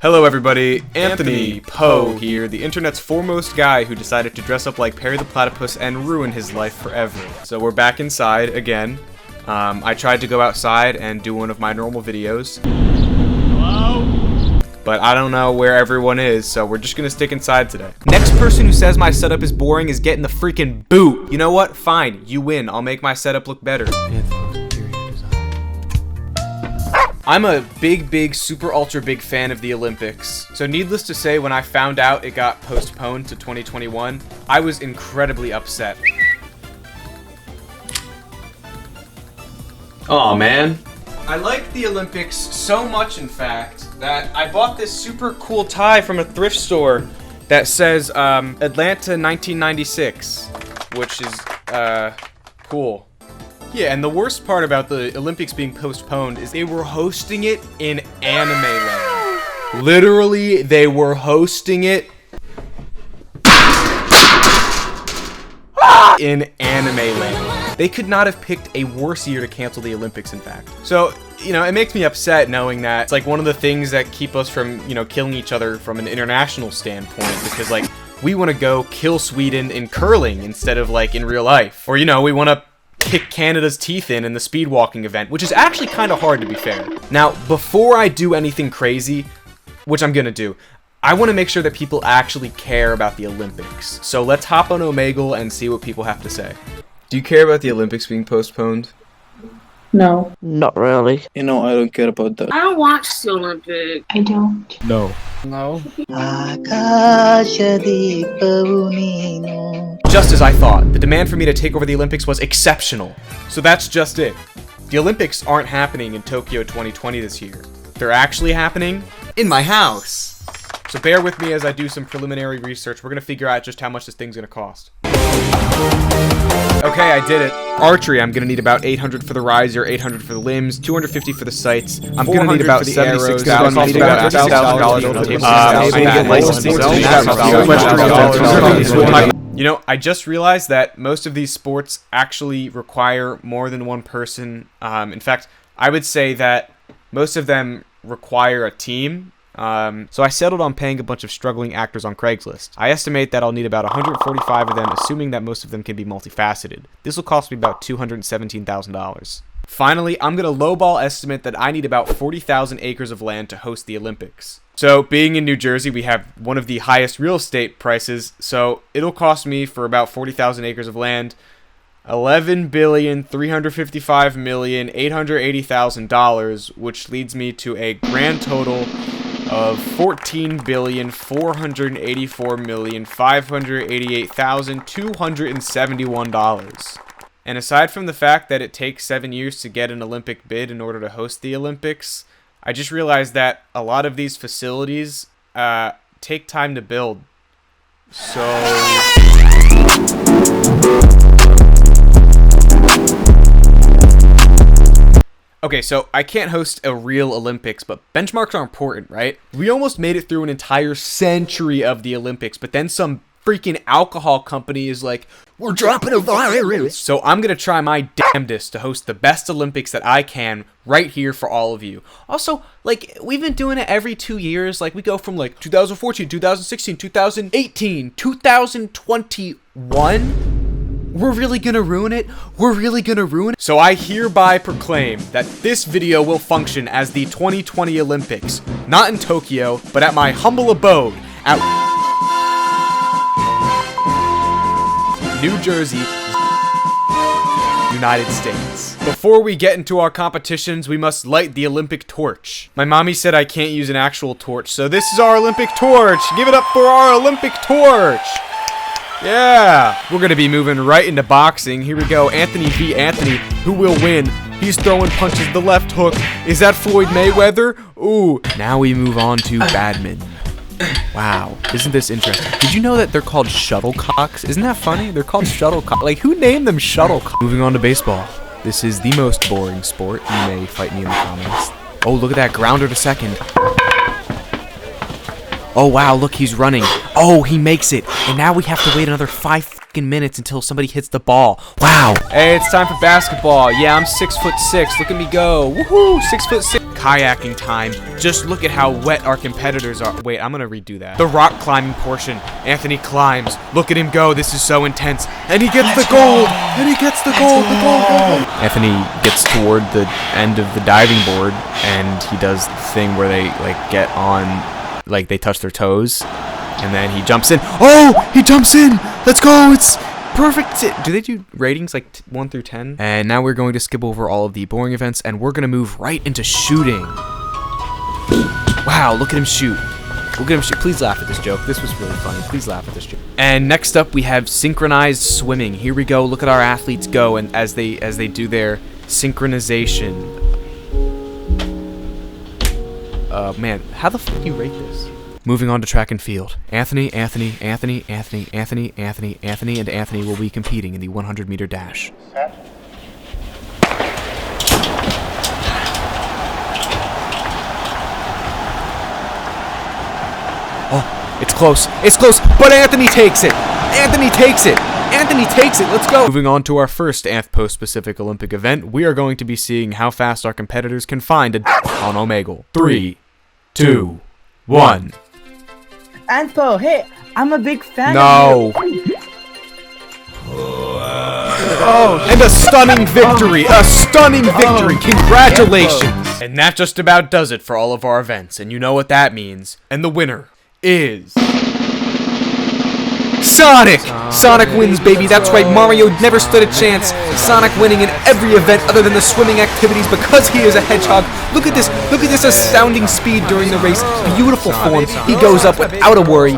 Hello everybody, Anthony Poe here, the internet's foremost guy who decided to dress up like Perry the Platypus and ruin his life forever. So we're back inside again. I tried to go outside and do one of my normal videos. Hello? But I don't know where everyone is, so we're just gonna stick inside today. Next person who says my setup is boring is getting the freaking boot. You know what? Fine, you win. I'll make my setup look better. I'm a big, super ultra big fan of the Olympics. So needless to say, when I found out it got postponed to 2021, I was incredibly upset. Aw, man. I like the Olympics so much, in fact, that I bought this super cool tie from a thrift store that says Atlanta 1996, which is cool. Yeah, and the worst part about the Olympics being postponed is they were hosting it in anime land. Literally, they were hosting it in anime land. They could not have picked a worse year to cancel the Olympics, in fact. So, you know, it makes me upset knowing that it's like one of the things that keep us from, you know, killing each other from an international standpoint, because like we want to go kill Sweden in curling instead of like in real life. Or, you know, we want to kick Canada's teeth in the speed walking event, which is actually kind of hard, to be fair. Now, before I do anything crazy, which I'm gonna do, I want to make sure that people actually care about the Olympics. So let's hop on Omegle and see what people have to say. Do you care about the Olympics being postponed? No. Not really. You know, I don't care about that. I don't watch the Olympics. I don't. No. No. Just as I thought, the demand for me to take over the Olympics was exceptional. So that's just it. The Olympics aren't happening in Tokyo 2020 this year. They're actually happening in my house. So bear with me as I do some preliminary research. We're gonna figure out just how much this thing's gonna cost. Okay, I did it. Archery, I'm gonna need about 800 for the riser, 800 for the limbs, 250 for the sights. I'm gonna need about 76,000. I need about $2,000 on the table. You know, I just realized that most of these sports actually require more than one person. In fact, I would say that most of them require a team. So I settled on paying a bunch of struggling actors on Craigslist. I estimate that I'll need about 145 of them, assuming that most of them can be multifaceted. This will cost me about $217,000. Finally, I'm going to lowball estimate that I need about 40,000 acres of land to host the Olympics. So, being in New Jersey, we have one of the highest real estate prices, so it'll cost me for about 40,000 acres of land $11,355,880,000, which leads me to a grand total of $14,484,588,271. And aside from the fact that it takes 7 years to get an Olympic bid in order to host the Olympics, I just realized that a lot of these facilities take time to build. So okay, so I can't host a real Olympics, but benchmarks are important, right? We almost made it through an entire century of the Olympics, but then some freaking alcohol company is like, we're dropping a virus. So I'm going to try my damnedest to host the best Olympics that I can right here for all of you. Also, like, we've been doing it every 2 years. Like, we go from like 2014, 2016, 2018, 2021. We're really gonna ruin it? We're really gonna ruin it? So I hereby proclaim that this video will function as the 2020 Olympics. Not in Tokyo, but at my humble abode at New Jersey, United States. Before we get into our competitions, we must light the Olympic torch. My mommy said I can't use an actual torch, so this is our Olympic torch. Give it up for our Olympic torch. Yeah, we're going to be moving right into boxing. Here we go. Anthony v. Anthony. Who will win? He's throwing punches. The left hook. Is that Floyd Mayweather? Ooh. Now we move on to badminton. Wow. Isn't this interesting? Did you know that they're called shuttlecocks? Isn't that funny? They're called shuttlecocks. Like, who named them shuttlecocks? Moving on to baseball. This is the most boring sport. You may fight me in the comments. Oh, look at that grounder to second. Oh, wow, look, he's running. Oh, he makes it. And now we have to wait another 5 fucking minutes until somebody hits the ball. Wow. Hey, it's time for basketball. Yeah, I'm 6'6". Look at me go. Woohoo, 6'6". kayaking time. Just look at how wet our competitors are. Wait, I'm gonna redo that. The rock climbing portion. Anthony climbs. Look at him go. This is so intense. And he gets the gold. And he gets the gold. The gold. Anthony gets toward the end of the diving board, and he does the thing where they like get on, like they touch their toes, and then he jumps in. Oh, he jumps in. Let's go. It's perfect. Do they do ratings like 1 through 10? And now we're going to skip over all of the boring events, and we're going to move right into shooting. Wow, look at him shoot. Look at him shoot. Please laugh at this joke. This was really funny. Please laugh at this joke. And next up, we have synchronized swimming. Here we go. Look at our athletes go, and as they do their synchronization. Man, how the fuck do you rate this? Moving on to track and field. Anthony, and Anthony will be competing in the 100-meter dash. Oh, it's close. It's close, but Anthony takes it. Anthony takes it. Anthony takes it. Let's go. Moving on to our first Post-Pacific Olympic event, we are going to be seeing how fast our competitors can find a on Omegle. 3, 2, 1. Anthpo, hey, I'm a big fan No. of you. Oh, and a stunning victory. A stunning victory. Congratulations. And that just about does it for all of our events. And you know what that means. And the winner is Sonic! Sonic wins, baby. That's right. Mario never stood a chance. Sonic winning in every event other than the swimming activities because he is a hedgehog. Look at this. Look at this astounding speed during the race. Beautiful form. He goes up without a worry.